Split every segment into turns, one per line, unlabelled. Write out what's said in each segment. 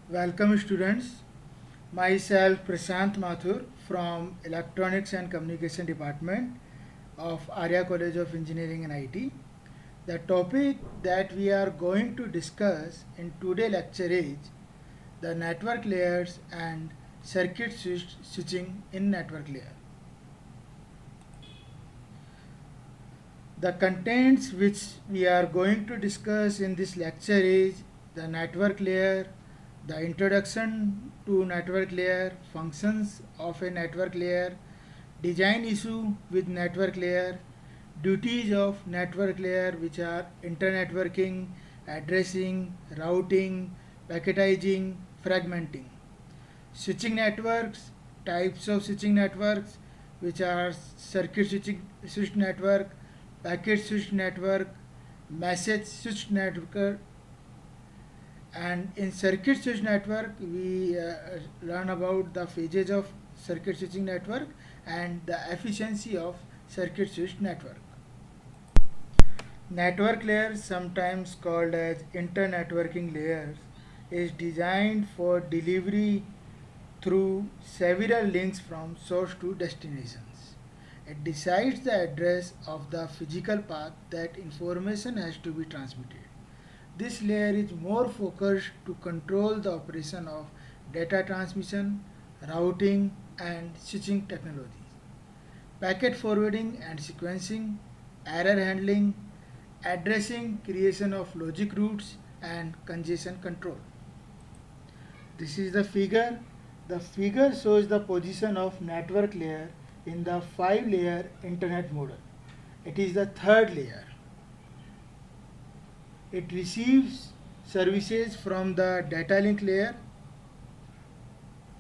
Welcome students. Myself Prashant Mathur from Electronics and Communication Department of Arya College of Engineering and IT. The topic that we are going to discuss in today's lecture is the network layers and switching in network layer. The contents which we are going to discuss in this lecture is the network layer, the introduction to network layer, functions of a network layer, design issue with network layer, duties of network layer which are internetworking, addressing, routing, packetizing, fragmenting. Switching networks, types of switching networks which are circuit switch network, packet switch network, message switch network, and in circuit switch network we learn about the phases of circuit switching network and the efficiency of circuit switch network. Network layer, sometimes called as internetworking layers, is designed for delivery through several links from source to destinations. It decides the address of the physical path that information has to be transmitted. This layer is more focused to control the operation of data transmission, routing, and switching technologies, packet forwarding and sequencing, error handling, addressing, creation of logic routes, and congestion control. This is the figure. The figure shows the position of network layer in the 5-layer internet model. It is the third layer. It receives services from the data link layer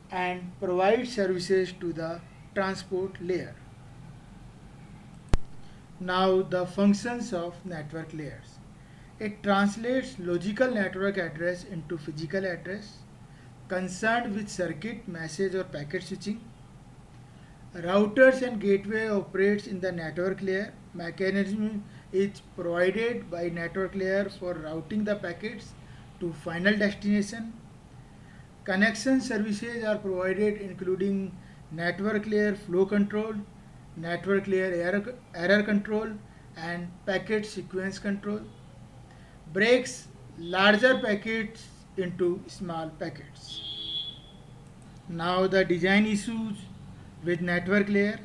and provides services to the transport layer. Now the functions of network layers. It translates logical network address into physical address, concerned with circuit, message or packet switching. Routers and gateway operates in the network layer. Mechanism is provided by network layer for routing the packets to final destination. Connection services are provided including network layer flow control, network layer error control, and packet sequence control. Breaks larger packets into small packets. Now the design issues with network layer.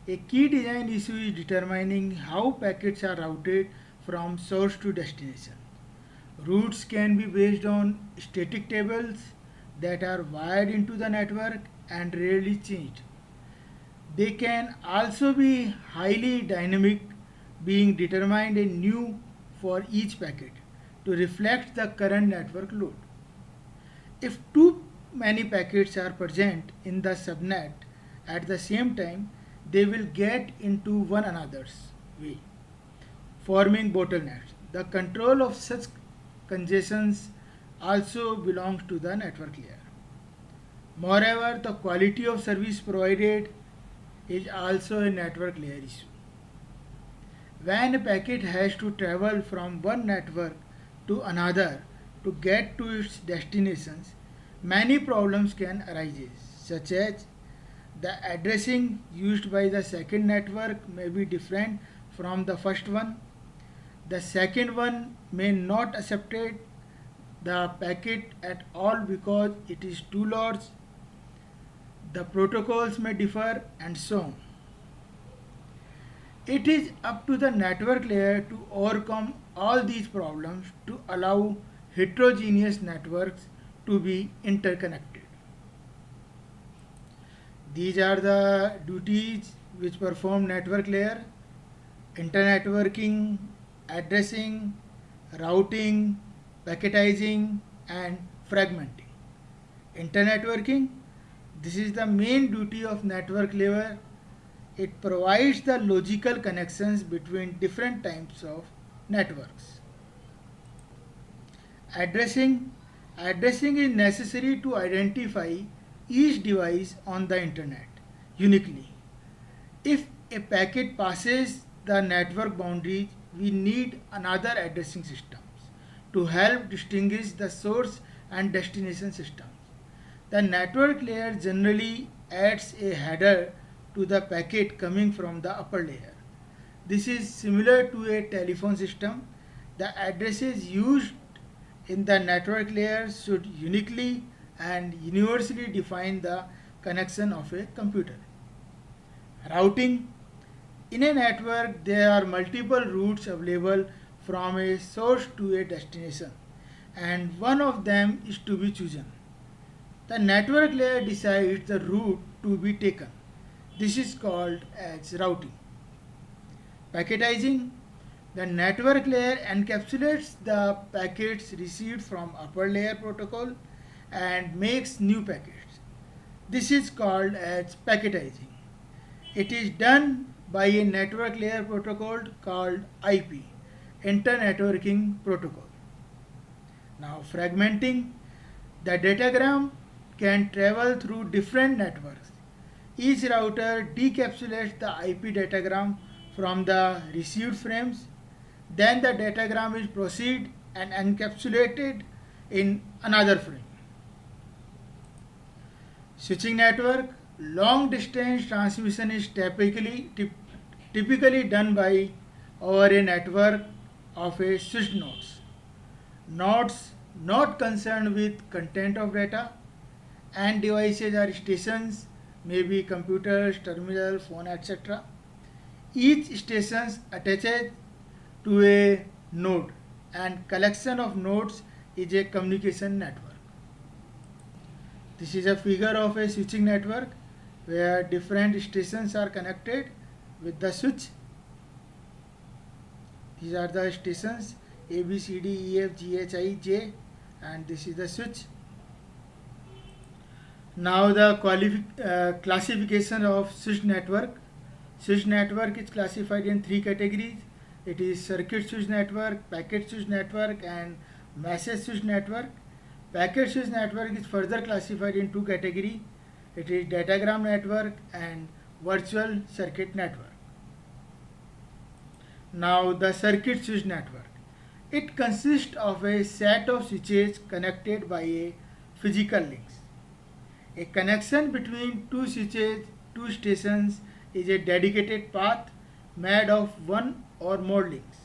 A key design issue is determining how packets are routed from source to destination. Routes can be based on static tables that are wired into the network and rarely changed. They can also be highly dynamic, being determined anew for each packet to reflect the current network load. If too many packets are present in the subnet at the same time, they will get into one another's way, forming bottlenecks. The control of such congestions also belongs to the network layer. Moreover, the quality of service provided is also a network layer issue. When a packet has to travel from one network to another to get to its destinations, many problems can arise, such as the addressing used by the second network may be different from the first one. The second one may not accept the packet at all because it is too large. The protocols may differ and so on. It is up to the network layer to overcome all these problems to allow heterogeneous networks to be interconnected. These are the duties which perform network layer: internetworking, addressing, routing, packetizing, and fragmenting. Internetworking, this is the main duty of network layer. It provides the logical connections between different types of networks. Addressing, addressing is necessary to identify each device on the internet uniquely. If a packet passes the network boundaries, we need another addressing systems to help distinguish the source and destination systems. The network layer generally adds a header to the packet coming from the upper layer. This is similar to a telephone system. The addresses used in the network layer should uniquely and universally define the connection of a computer. Routing. In a network, there are multiple routes available from a source to a destination, and one of them is to be chosen. The network layer decides the route to be taken. This is called as routing. Packetizing. The network layer encapsulates the packets received from upper layer protocol and makes new packets. This is called as packetizing. It is done by a network layer protocol called IP, Inter-Networking Protocol. Now, fragmenting. The datagram can travel through different networks. Each router decapsulates the IP datagram from the received frames. Then the datagram is processed and encapsulated in another frame. Switching network. Long distance transmission is typically done by over a network of a switched nodes. Nodes not concerned with content of data, and devices or stations may be computers, terminal, phone, etc. Each station attaches to a node, and collection of nodes is a communication network. This is a figure of a switching network where different stations are connected with the switch. These are the stations A, B, C, D, E, F, G, H, I, J, and this is the switch. Now the classification of switch network. Switch network is classified in three categories. It is circuit switch network, packet switch network, and message switch network. Packet switch network is further classified in two categories. It is datagram network and virtual circuit network. Now the circuit switch network. It consists of a set of switches connected by a physical links. A connection between two switches, two stations is a dedicated path made of one or more links.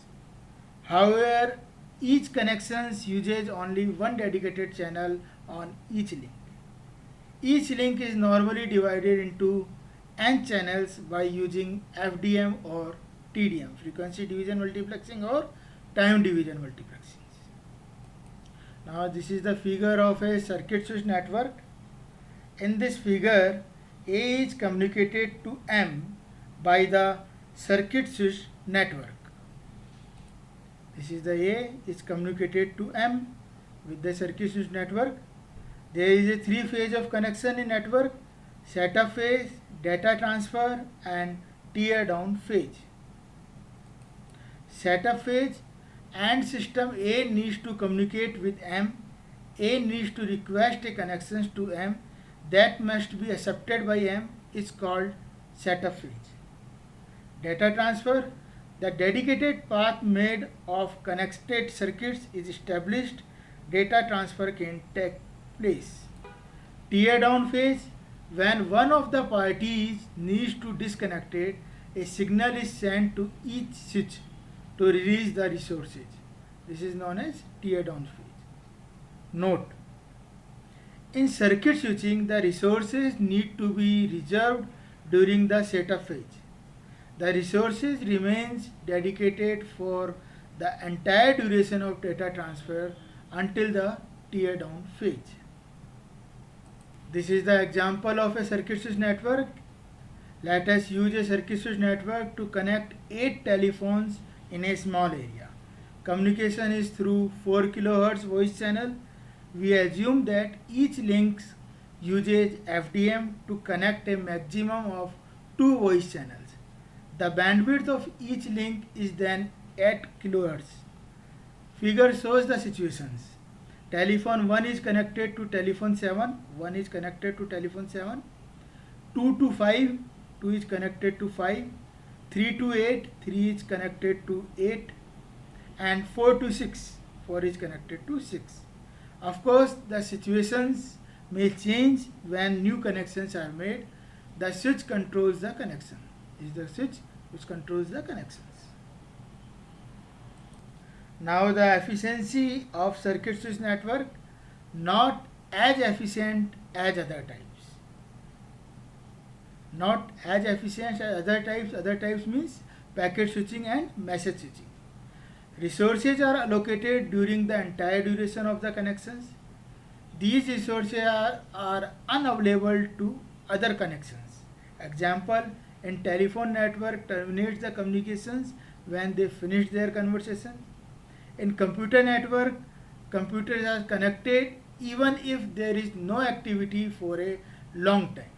However, each connection uses only one dedicated channel on each link. Each link is normally divided into n channels by using FDM or TDM, frequency division multiplexing or time division multiplexing. Now this is the figure of a circuit switch network. In this figure, A is communicated to M by the circuit switch network. This is the A is communicated to M with the circuit switch network. There is a three phase of connection in network: setup phase, data transfer, and tear down phase. Setup phase, and system A needs to communicate with M. A needs to request a connection to M that must be accepted by M is called setup phase. Data transfer, the dedicated path made of connected circuits is established. Data transfer can take place. Tear down phase, when one of the parties needs to disconnect it, a signal is sent to each switch to release the resources. This is known as tear down phase. Note: in circuit switching, the resources need to be reserved during the setup phase. The resources remains dedicated for the entire duration of data transfer until the tear down phase. This is the example of a circuit switch network. Let us use a circuit switch network to connect 8 telephones in a small area. Communication is through 4 kHz voice channel. We assume that each link uses FDM to connect a maximum of 2 voice channels. The bandwidth of each link is then 8 kHz. Figure shows the situations. Telephone 1 is connected to telephone 7, 1 is connected to telephone 7, 2 to 5, 2 is connected to 5, 3 to 8, 3 is connected to 8, and 4 to 6, 4 is connected to 6. Of course, the situations may change when new connections are made. The switch controls the connection. Is the switch which controls the connections. Now the efficiency of circuit switch network not as efficient as other types. Not as efficient as other types. Other types means packet switching and message switching. Resources are allocated during the entire duration of the connections. These resources are unavailable to other connections. Example, in telephone network terminates the communications when they finish their conversation. In computer network, computers are connected even if there is no activity for a long time.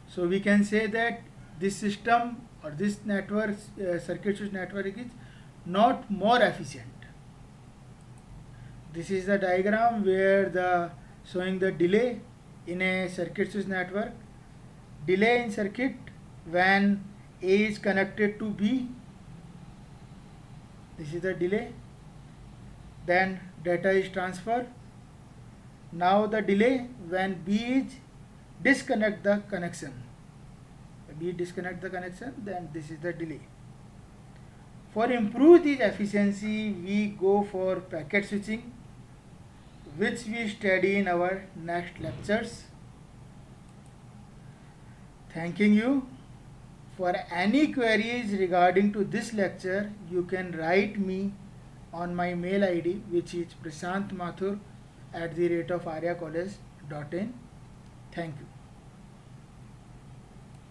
So we can say that this system or this network, circuit switch network is not more efficient. This is the diagram where the showing the delay in a circuit switch network. Delay in circuit when A is connected to B. This is the delay. Then data is transferred. Now the delay when B is disconnect the connection. B disconnect the connection, then this is the delay. For improve this efficiency, we go for packet switching, which we study in our next lectures. Thanking you. For any queries regarding to this lecture, you can write me on my mail ID, which is prashantmathur@aryacollege.in. Thank you.